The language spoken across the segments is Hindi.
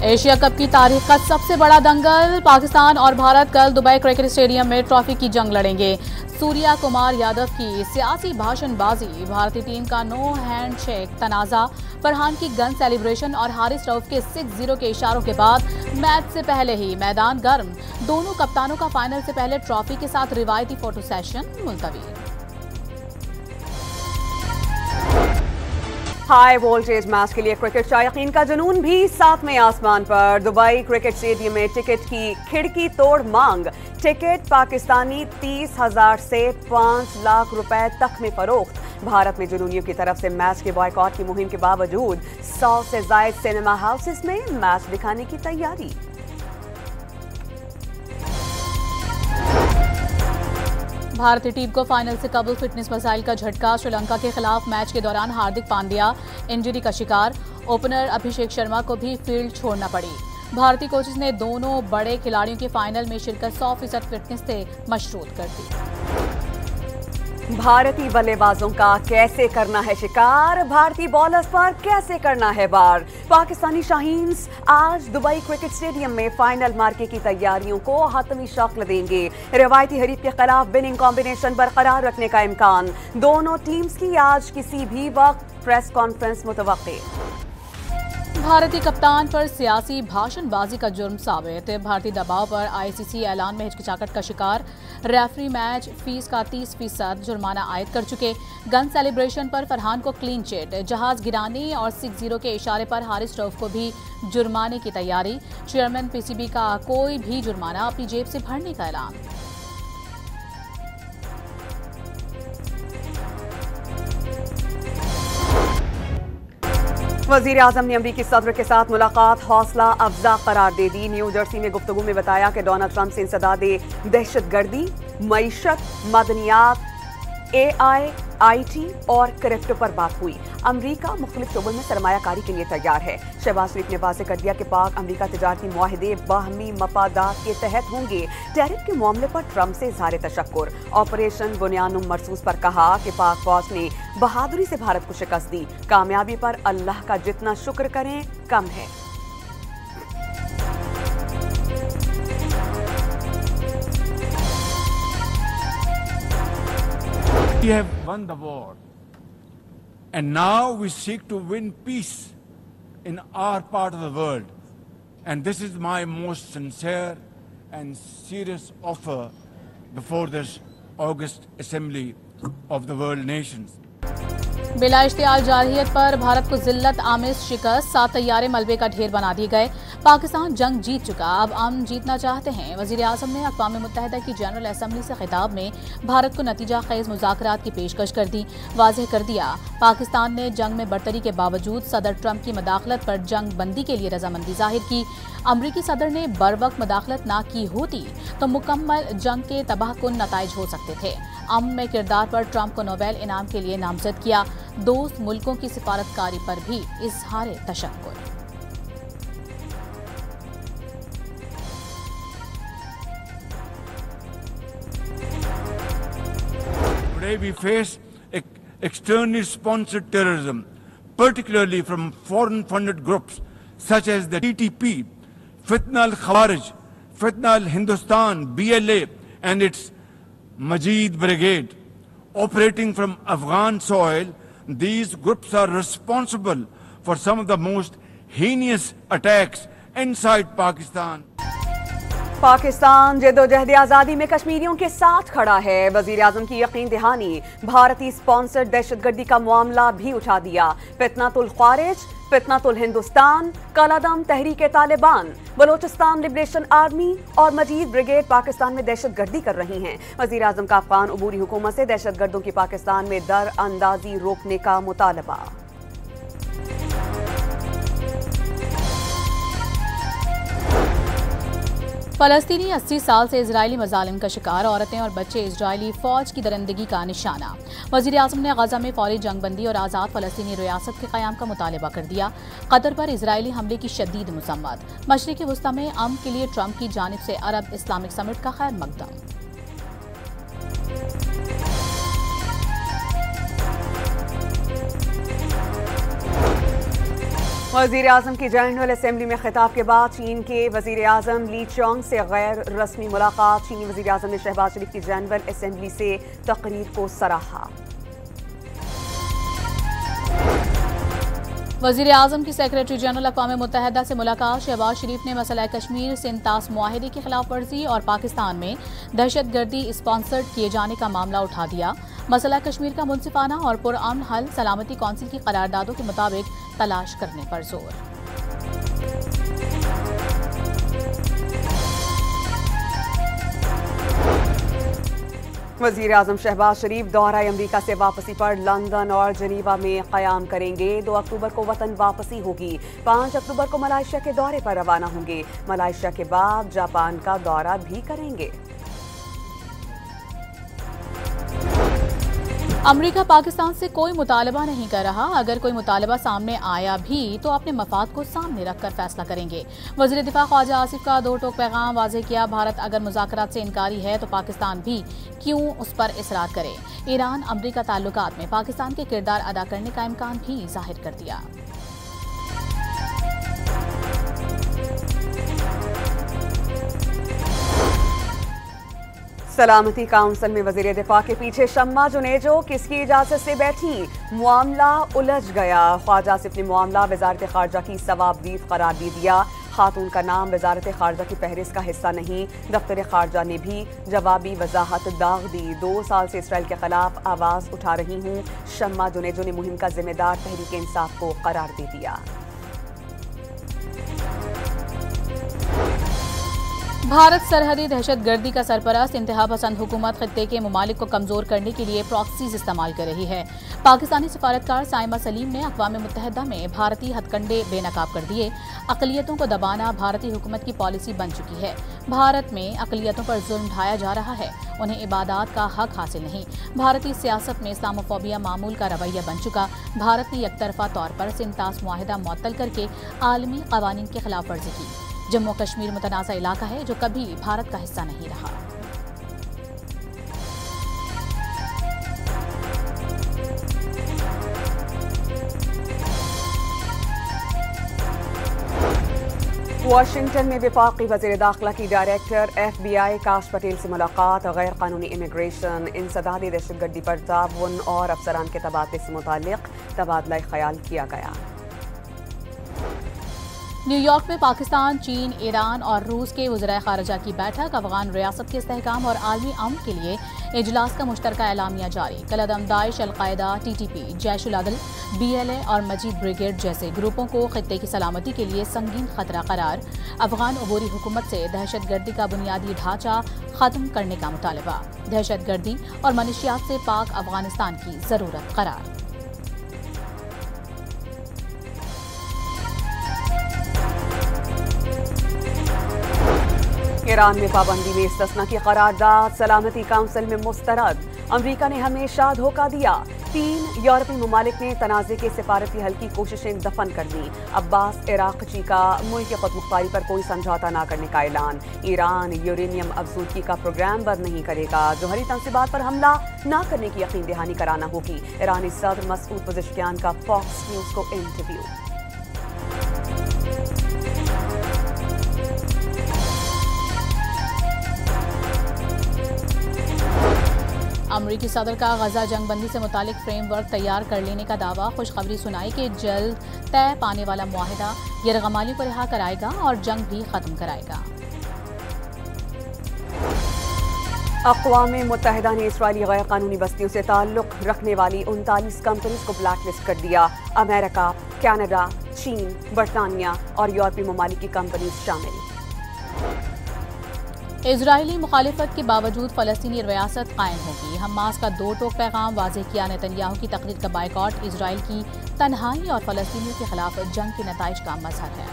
एशिया कप की तारीख का सबसे बड़ा दंगल, पाकिस्तान और भारत कल दुबई क्रिकेट स्टेडियम में ट्रॉफी की जंग लड़ेंगे। सूर्या कुमार यादव की सियासी भाषणबाजी, भारतीय टीम का नो हैंडशेक तनाजा, फरहान की गन सेलिब्रेशन और हारिस रऊफ के 6-0 के इशारों के बाद मैच से पहले ही मैदान गर्म। दोनों कप्तानों का फाइनल से पहले ट्रॉफी के साथ रिवायती फोटो सेशन मुलतवी। हाई वोल्टेज मैच के लिए क्रिकेट शायकीन का जुनून भी सातवें आसमान पर। दुबई क्रिकेट स्टेडियम में टिकट की खिड़की तोड़ मांग। टिकट पाकिस्तानी 30,000 से 5 लाख रुपए तक में फरोख्त। भारत में जुनूनियों की तरफ से मैच के बॉयकॉट की मुहिम के बावजूद 100 से जायद सिनेमा हाउसेस में मैच दिखाने की तैयारी। भारतीय टीम को फाइनल से कबल फिटनेस मसाइल का झटका। श्रीलंका के खिलाफ मैच के दौरान हार्दिक पांड्या इंजरी का शिकार। ओपनर अभिषेक शर्मा को भी फील्ड छोड़ना पड़ी। भारतीय कोचेस ने दोनों बड़े खिलाड़ियों के फाइनल में शिरकत 100% फिटनेस से मशरूत कर दी। भारतीय बल्लेबाजों का कैसे करना है शिकार, भारतीय बॉलर्स पर कैसे करना है वार। पाकिस्तानी शाहीन्स आज दुबई क्रिकेट स्टेडियम में फाइनल मार्के की तैयारियों को हतमी शक्ल देंगे। रिवायती हरीफ के खिलाफ विनिंग कॉम्बिनेशन बरकरार रखने का इम्कान। दोनों टीम्स की आज किसी भी वक्त प्रेस कॉन्फ्रेंस मुतवक्के। भारतीय कप्तान पर सियासी भाषणबाजी का जुर्म साबित। भारतीय दबाव पर आईसीसी ऐलान में हिचकिचाहट का शिकार। रेफरी मैच फीस का 30% जुर्माना आयद कर चुके। गन सेलिब्रेशन पर फरहान को क्लीन चिट। जहाज गिराने और 6-0 के इशारे पर हारिस रऊफ को भी जुर्माने की तैयारी। चेयरमैन पीसीबी का कोई भी जुर्माना अपनी जेब से भरने का ऐलान। वजीर आजम ने अमरीकी सदर के साथ मुलाकात हौसला अफजा करार दे दी। न्यू जर्सी में गुफ्तगू में बताया कि डोनाल्ड ट्रंप से इंसदादे दहशतगर्दी, मईशत, मदनियात, AI, IT और क्रिप्टो पर बात हुई। अमरीका मुख्तलिफ शोबों में सरमायाकारी के लिए तैयार है। शहबाज शरीफ ने वाज़ेह कर दिया कि पाक अमरीका तिजारती मुआहदे बाहमी मफादात के तहत होंगे। टैरिफ के मामले पर ट्रंप से इज़हार तशक्कुर। ऑपरेशन बुनियानुम मरसूस पर कहा कि पाक फौज ने बहादुरी से भारत को शिकस्त दी। कामयाबी पर अल्लाह का जितना शुक्र करें कम है। We have won the war, and now we seek to win peace in our part of the world. And this is my most sincere and serious offer before this August Assembly of the World Nations. बिला इश्तियाल जारहियत पर भारत को जिल्लत आमिज शिकस्त। 7 तैयारे मलबे का ढेर बना दिए गए। पाकिस्तान जंग जीत चुका, अब अमन जीतना चाहते हैं। वजीर आजम ने अक़वाम मुत्तहिदा की जनरल असम्बली से खिताब में भारत को नतीजा खेज मुज़ाकरात की पेशकश कर दी। वाज़ेह कर दिया पाकिस्तान ने जंग में बरतरी के बावजूद सदर ट्रंप की मदाखलत पर जंग बंदी के लिए रजामंदी जाहिर की। अमरीकी सदर ने बर वक्त मदाखलत ना की होती तो मुकम्मल जंग के तबाहकुन नताइज हो सकते थे। अमन में किरदार पर ट्रंप को नोबेल इनाम के लिए नामजद किया। दोस्त मुल्कों की सिफारतकारी पर भी इज़हार तशक्कुर। Today we face externally sponsored terrorism, particularly from foreign funded groups such as the TTP, Fitna al-Khawarij, Fitna al-Hindustan, BLA and its Majid Brigade. Operating from Afghan soil, these groups are responsible for some of the most heinous attacks inside Pakistan. Pakistan जद्दोजहद आज़ादी में कश्मीरियों के साथ खड़ा है। वजीर आजम की यकीन दहानी। भारतीय स्पॉन्सर्ड दहशतगर्दी का मामला भी उठा दिया। फितनातुल ख्वारिज, फितनातुल हिंदुस्तान, कालादम तहरीक तालिबान, बलोचिस्तान लिबरेशन आर्मी और मजीद ब्रिगेड पाकिस्तान में दहशतगर्दी कर रही हैं। वजीर आजम का अफगान अबूरी हुकूमत से दहशतगर्दों की पाकिस्तान में दर अंदाजी रोकने का मुतालबा। फलस्तीनी 80 साल से इजरायली मजालिम का शिकार। औरतें और बच्चे इजरायली फौज की दरिंदगी का निशाना। वजीर आजम ने गजा में फौरी जंगबंदी और आज़ाद फलस्तीनी रियासत के क़याम का मुतालबा कर दिया। कतर पर इजरायली हमले की शदीद मज़म्मत। मशरिक़ी वस्ता में अमन के लिए ट्रंप की जानिब से अरब इस्लामिक समिट का खैर मकदम। वज़ीर आज़म की जनरल असेंबली में खिताब के बाद चीन के वज़ीर आज़म ली चोंग से गैर रस्मी मुलाकात। चीनी वज़ीर आज़म ने शहबाज शरीफ की जनरल असेंबली से तकरीर को सराहा। वज़ीर आज़म की सेक्रेटरी जनरल अक़वाम मुत्तहिदा से मुलाकात। शहबाज शरीफ ने मसला कश्मीर सिंतास मुआहिदे की खिलाफ वर्जी और पाकिस्तान में दहशतगर्दी स्पॉन्सर्ड किए जाने का मामला उठा दिया। मसला कश्मीर का मुनसिफाना और पुरअमन हल सलामती कौंसिल की करारदादों के मुताबिक तलाश करने पर जोर। वज़ीर आज़म शहबाज शरीफ दौरा अमरीका से वापसी पर लंदन और जनीवा में क़याम करेंगे। 2 अक्टूबर को वतन वापसी होगी। 5 अक्टूबर को मलाइशिया के दौरे पर रवाना होंगे। मलाइशिया के बाद जापान का दौरा भी करेंगे। अमरीका पाकिस्तान से कोई मुतालबा नहीं कर रहा। अगर कोई मुतालबा सामने आया भी तो अपने मफाद को सामने रखकर फैसला करेंगे। वज़ीर दिफा ख्वाजा आसिफ का 2 टोक पैगाम वाज़ेह किया। भारत अगर मुज़ाकरात से इनकारी है तो पाकिस्तान भी क्यों उस पर इसरार करे। ईरान अमरीका ताल्लुकात में पाकिस्तान के किरदार अदा करने का इम्कान भी जाहिर कर दिया। सलामती काउंसिल में वज़ीर दिफा के पीछे शम्मा जुनेजो किसकी इजाजत से बैठी, मामला उलझ गया। ख्वाजा आसिफ ने मामला वजारत खारजा की सवाबदीद करार दे दिया। खातून का नाम वजारत खारजा की फहरिस्त का हिस्सा नहीं। दफ्तर खारजा ने भी जवाबी वजाहत दाग दी। 2 साल से इसराइल के खिलाफ आवाज उठा रही हूँ। शम्मा जुनेजो ने मुहिम का जिम्मेदार तहरीक इंसाफ को करार दे दिया। भारत सरहदी दहशतगर्दी का सरपरस्त इंतहा पसंद हुकूमत खित्ते के ममालिक को कमजोर करने के लिए प्रॉक्सीज इस्तेमाल कर रही है। पाकिस्तानी सफारतकार साइमा सलीम ने अक़वाम मुत्तहिदा में भारतीय हथकंडे बेनकाब कर दिए। अक़लियतों को दबाना भारतीय हुकूमत की पॉलिसी बन चुकी है। भारत में अक़लियतों पर जुल्म ढाया जा रहा है। उन्हें इबादत का हक हासिल नहीं। भारतीय सियासत में इस्लामोफोबिया मामूल का रवैया बन चुका। भारत ने एकतरफा तौर पर सिंतास मुआहिदा मुअत्तल करके आलमी कवानीन की खिलाफ वर्जी की। जम्मू कश्मीर मुतनाज़ा इलाका है जो कभी भारत का हिस्सा नहीं रहा। वाशिंगटन में वफाकी वज़ीर दाखिला की डायरेक्टर FBI काश पटेल से मुलाकात। गैर कानूनी इमिग्रेशन, इंसदादी दहशतगर्दी पर ताउन और अफसरान के तबादले से मुताल्लिक तबादला ख्याल किया गया। न्यूयॉर्क में पाकिस्तान, चीन, ईरान और रूस के वज़राए ख़ारिजा की बैठक। अफ़गान रियासत के इस्तेहकाम और आलमी अमन के लिए इजलास का मुश्तरका एलामिया जारी। कलअदम दाइश, अलकायदा, TTP, जैश उल अदल, BLA और मजीद ब्रिगेड जैसे ग्रुपों को खित्ते की सलामती के लिए संगीन खतरा करार। अफ़गान अबूरी हुकूमत से दहशतगर्दी का बुनियादी ढांचा खत्म करने का मुतालबा। दहशतगर्दी और मनशियात से पाक अफगानिस्तान की जरूरत करार। ईरान में पाबंदी में इस्तिस्ना की करारदाद सलामती काउंसिल में मुस्तरद। अमरीका ने हमेशा धोखा दिया। 3 यूरोपीय ममालिक ने तनाज़े के सिफारती हल की कोशिशें दफन कर दी। अब्बास इराक़ची का मुल्क की खुदमुख्तारी पर कोई समझौता न करने का ऐलान। ईरान यूरेनियम अफजूदगी का प्रोग्राम बंद नहीं करेगा। जोहरी तंसीबात पर हमला न करने की यकीन दहानी कराना होगी। ईरानी सदर मसूद पज़ेश्कियान का फॉक्स न्यूज़ को इंटरव्यू। अमरीकी सदर का गजा जंगबंदी से मुतालिक फ्रेमवर्क तैयार कर लेने का दावा। खुशखबरी सुनाई कि जल्द तय पाने वाला मुआहिदा यरगमालियों को रिहा कराएगा और जंग भी खत्म कराएगा। अक़वाम मुत्तहिदा ने इसराइली गैर कानूनी बस्तियों से ताल्लुक़ रखने वाली 39 कंपनीज को ब्लैकलिस्ट कर दिया। अमेरिका, कनाडा, चीन, बरतानिया और यूरोपीय ममालिक की कंपनीज शामिल। इजरायली मुखालिफत के बावजूद फ़लस्तीनी रियासत कायम होगी। हमास का 2 टोक पैगाम वाज़ेह किया। नेतन्याहू की तकरीर का बायकॉट इजराइल की तन्हाई और फ़लस्तीनियों के खिलाफ जंग के नताइज का मजहर है।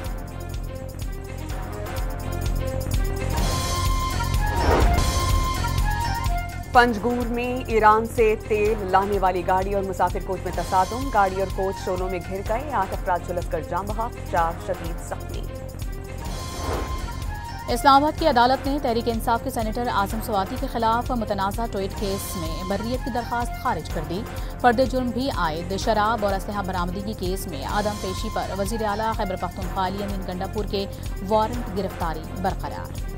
पंजगूर में ईरान से तेल लाने वाली गाड़ी और मुसाफिर कोच में तसादुम। गाड़ी और कोच शोलों में घिर गए। 8 अफराद झुलसकर जाम बहक, 4 शदीद जख्मी। इस्लामाबाद की अदालत ने तहरीक इंसाफ के सेनेटर आजम स्वाति के खिलाफ मुतनाज़ा ट्वीट केस में बर्रियत की दरखास्त खारिज कर दी। फर्द जुर्म भी आयद शराब और असलहा बरामदगी केस में आदम पेशी पर वज़ीर आला खैबर पख्तूनख्वा अली अमीन गंडापुर के वारंट गिरफ्तारी बरकरार।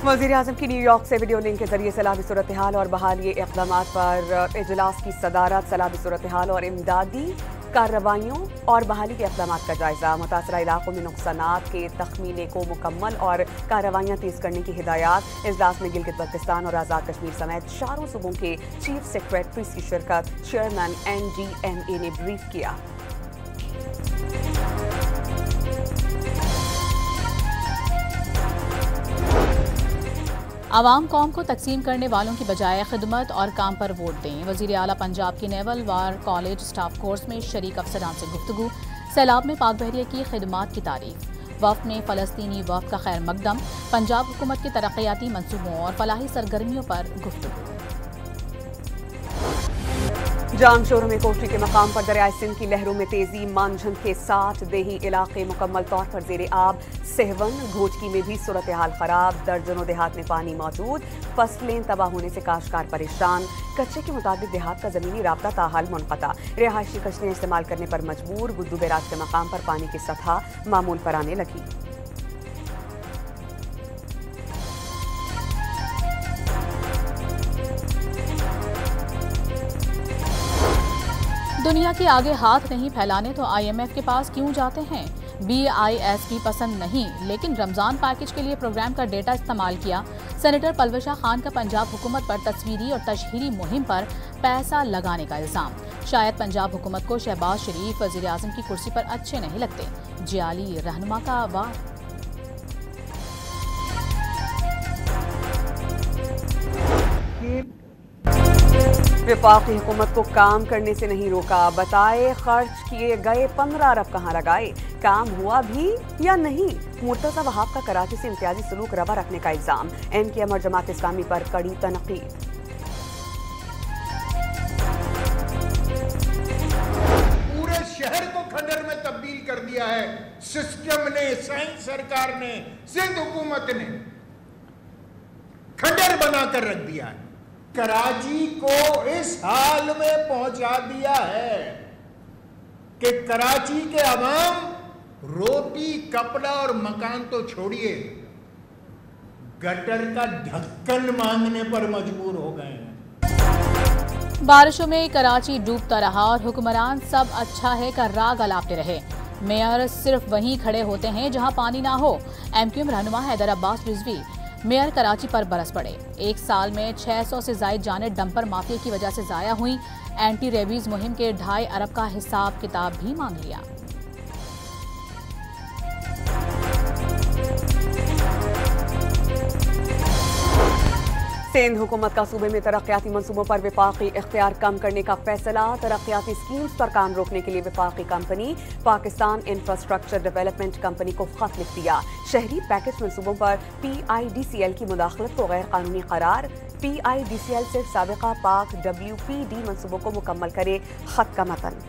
वज़ीर आज़म की न्यूयॉर्क से वीडियो लिंक के जरिए सलामी सूरत हाल और बहाली इक़दामात पर इजलास की सदारत, सलामी सूरत हाल और इमदादी कार्रवाइयों और बहाली के इक़दामात का जायजा, मुतासरा इलाकों में नुकसानात के तखमीने को मुकम्मल और कार्रवाइयाँ तेज़ करने की हिदायत। इजलास में गिलगित बल्तिस्तान और आज़ाद कश्मीर समेत 4 सूबों के चीफ सेक्रेटरीज की शिरकत। चेयरमैन NDMA ने ब्रीफ किया। आवाम कौम को तकसीम करने वालों की बजाय खिदमत और काम पर वोट दें। वज़ीर आला पंजाब की नेवल वार कॉलेज स्टाफ कोर्स में शरीक अफसरान से गुफ्तगू। सैलाब में पाक बहरिया की खिदमात की तारीफ। वफ़द में फ़लस्तीनी वफ़द का खैर मकदम। पंजाब हुकूमत के तरक्याती मनसूबों और फलाही सरगर्मियों पर गुफ्तगू। जाम शोरों में कोठरी के मकाम पर दरियाए सिंध की लहरों में तेजी। मानझंद के साथ देही इलाके मुकम्मल तौर पर जेर आब। सहवन घोचकी में भी सूरत हाल खराब। दर्जनों देहात में पानी मौजूद। फसलें तबाह होने से काश्तकार परेशान। कच्चे के मुताबिक देहात का जमीनी राब्ता ताहाल मुनक़ता। रिहायशी कश्तियाँ इस्तेमाल करने पर मजबूर। गुद्दू बैराज के मकाम पर पानी की सतह मामूल पर आने लगी। दुनिया के आगे हाथ नहीं फैलाने तो IMF के पास क्यों जाते हैं? BISP पसंद नहीं, लेकिन रमजान पैकेज के लिए प्रोग्राम का डेटा इस्तेमाल किया। सेनेटर पलवशा खान का पंजाब हुकूमत पर तस्वीरी और तशहीरी मुहिम पर पैसा लगाने का इल्जाम। शायद पंजाब हुकूमत को शहबाज शरीफ वज़ीर आज़म की कुर्सी पर अच्छे नहीं लगते। जियाली रहनुमा का वार। वफाकी हुकूमत को काम करने से नहीं रोका। बताए खर्च किए गए 15 अरब कहाँ लगाए, काम हुआ भी या नहीं। मुर्तज़ा वहाब का कराची से इम्तियाजी सलूक रवा रखने का इल्जाम। NKM और जमात इस्लामी पर कड़ी तनकीद। पूरे शहर को खंडर में तब्दील कर दिया है सिस्टम ने, साइंस सरकार ने, सिंध हुकूमत ने खंडर बनाकर रख दिया है। कराची को इस हाल में पहुंचा दिया है कि कराची के अवाम रोटी, कपड़ा और मकान तो छोड़िए, गटर का ढक्कन मांगने पर मजबूर हो गए हैं। बारिशों में कराची डूबता रहा और हुक्मरान सब अच्छा है का राग अलापते रहे। मेयर सिर्फ वहीं खड़े होते हैं जहां पानी ना हो। MQM रहनुमा हैदर अब्बास रिजवी मेयर कराची पर बरस पड़े। एक साल में 600 से जायद जानें डंपर माफिया की वजह से जाया हुई। एंटी रेबीज मुहिम के 2.5 अरब का हिसाब किताब भी मांग लिया। सिंध हुकूमत का सूबे में तरक्याती मनसूबों पर वफाकी इख्तियार कम करने का फैसला। तरक्याती स्कीम्स पर काम रोकने के लिए वफाकी company Pakistan infrastructure development company को खत लिख दिया। शहरी पैकेज मनसूबों पर PIDCL की मुदाखलत को गैर कानूनी करार। PIDCL सिर्फ साबिका पाक WPD मनसूबों को मुकम्मल करे। खत का मतन।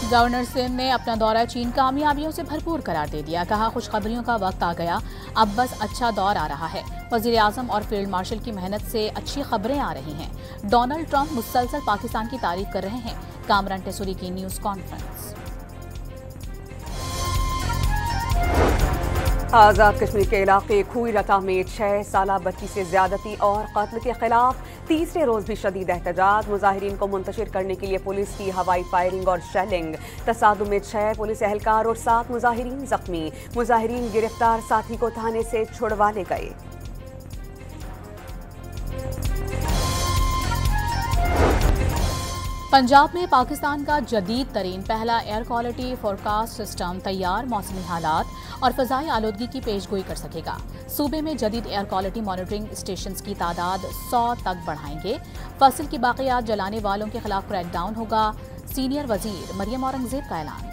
गवर्नर सिंध ने अपना दौरा चीन कामयाबियों से भरपूर करार दे दिया। कहा खुशखबरियों का वक्त आ गया, अब बस अच्छा दौर आ रहा है। वज़ीर आज़म और फील्ड मार्शल की मेहनत से अच्छी खबरें आ रही हैं। डोनाल्ड ट्रंप मुसलसल पाकिस्तान की तारीफ कर रहे हैं। कामरान टेसूरी की न्यूज़ कॉन्फ्रेंस। आज़ाद कश्मीर के इलाके खुई रता में 6 साला बच्ची से ज्यादती और कत्ल के खिलाफ तीसरे रोज भी शदीद एहतजाज। मुजाहिरीन को मुंतशिर करने के लिए पुलिस की हवाई फायरिंग और शेलिंग। तसादुम में 6 पुलिस एहलकार और 7 मुजाहिरीन जख्मी। मुजाहिरीन गिरफ्तार साथी को थाने से छुड़वा ले गए। पंजाब में पाकिस्तान का जदीद तरीन पहला एयर क्वालिटी फोरकास्ट सिस्टम तैयार मौसमी हालात और फ़ज़ाई आलूदगी की पेशगोई कर सकेगा। सूबे में जदीद एयर क्वालिटी मॉनिटरिंग स्टेशंस की तादाद 100 तक बढ़ाएंगे। फसल की बाक़ियात जलाने वालों के खिलाफ क्रैकडाउन होगा। सीनियर वजीर मरियम औरंगजेब का ऐलान।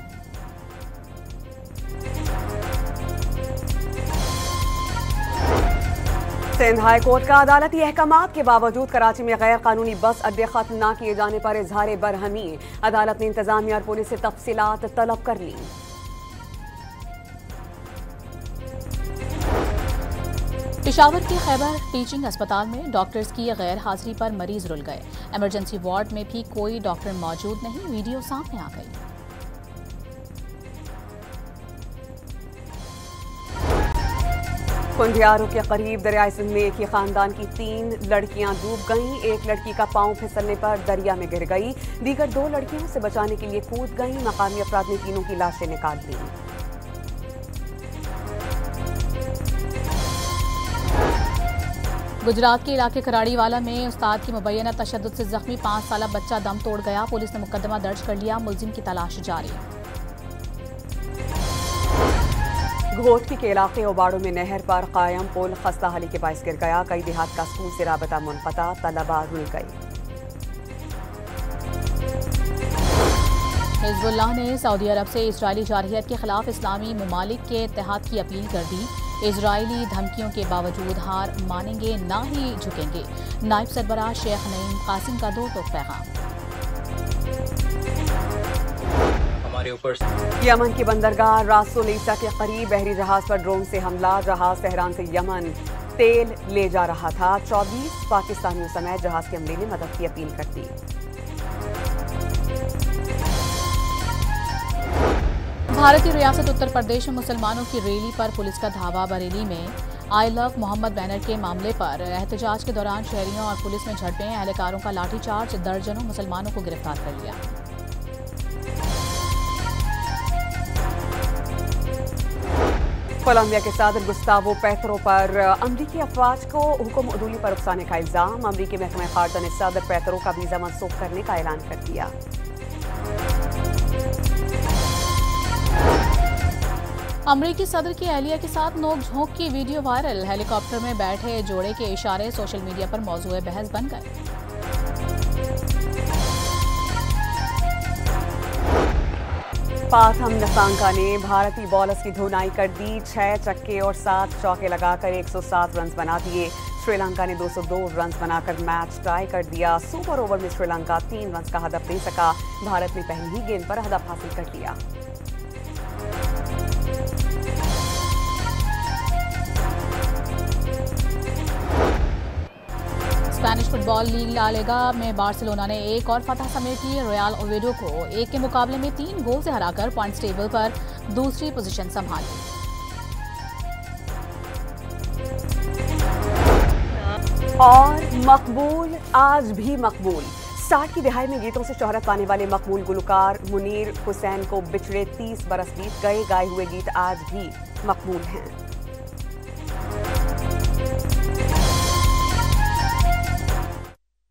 सिंध हाई कोर्ट का अदालती अहकामात के बावजूद कराची में गैर कानूनी बस अड्डे खत्म न किए जाने पर इजहार बरहमी। अदालत ने इंतजामिया और पुलिस से तफसीलात तलब कर ली। पेशावर के खैबर टीचिंग अस्पताल में डॉक्टर्स की गैर हाजिरी पर मरीज रुल गए। इमरजेंसी वार्ड में भी कोई डॉक्टर मौजूद नहीं। वीडियो सामने आ गई। कुंडियारों के करीब दरियाई सिंध में एक ही खानदान की 3 लड़कियां डूब गईं। एक लड़की का पांव फिसलने पर दरिया में गिर गई। दीगर 2 लड़कियों से बचाने के लिए कूद गईं। मकामी अफराद ने तीनों की लाशें निकाल ली। गुजरात के इलाके कराड़ीवाला में उस्ताद की मुबैना तशद्दुद से जख्मी 5 साला बच्चा दम तोड़ गया। पुलिस ने मुकदमा दर्ज कर लिया। मुलजिम की तलाश जारी। घोटकी के इलाके ओबाड़ो में नहर पर कायम पुल खस्ता हाली के बायस गिर गया। कई देहात का स्कूल से राबता मुनक़ता। तलबा रुल गई। हिज़्बुल्लाह ने सऊदी अरब से इजरायली जारहियत के खिलाफ इस्लामी ममालिक के इत्तेहाद की अपील कर दी। इजरायली धमकियों के बावजूद हार मानेंगे ना ही झुकेंगे। नायब सरबराह शेख नईम कासिम का 2 पैगाम। यमन की बंदरगाह रासुल ईसा के करीब बहरी जहाज पर ड्रोन से हमला। जहाज तेहरान से यमन तेल ले जा रहा था। 24 पाकिस्तानियों समेत जहाज के हमले ने मदद की अपील कर दी। भारतीय रियासत उत्तर प्रदेश में मुसलमानों की रैली पर पुलिस का धावा। बरेली में आई लव मोहम्मद बैनर के मामले पर एहतजाज के दौरान शहरियों और पुलिस में झड़पें। एहलकारों का लाठीचार्ज। दर्जनों मुसलमानों को गिरफ्तार कर लिया। कोलंबिया के सदर गुस्तावो पेट्रो पर अमरीकी अफवाज को हुक्म अदूली पर उकसाने का इल्जाम। अमरीकी महकमा खारजा ने सदर पेट्रो का वीजा मनसूख करने का ऐलान कर दिया। अमरीकी सदर की एहलिया के साथ नोक-झोंक की वीडियो वायरल। हेलीकॉप्टर में बैठे जोड़े के इशारे सोशल मीडिया पर मौजूए बहस बन गए। पाथम नसांका ने भारतीय बॉलर्स की धुनाई कर दी। 6 छक्के और 7 चौके लगाकर 107 रन बना दिए। श्रीलंका ने 202 रन बनाकर मैच टाई कर दिया। सुपर ओवर में श्रीलंका 3 रन का हदफ दे सका। भारत ने पहली ही गेंद पर हदफ हासिल कर लिया। Spanish football league La Liga में बार्सिलोना ने एक और फतह समेटी। रियल ओवेडो को 1 के मुकाबले में 3 गोल से हराकर पॉइंट्स टेबल पर दूसरी पोजीशन संभाली। और मकबूल आज भी मकबूल। 60 की दहाई में गीतों से शोहरत पाने वाले मकबूल गुलकार मुनीर हुसैन को बिछड़े 30 बरस बीत गए। गाए हुए गीत आज भी मकबूल हैं।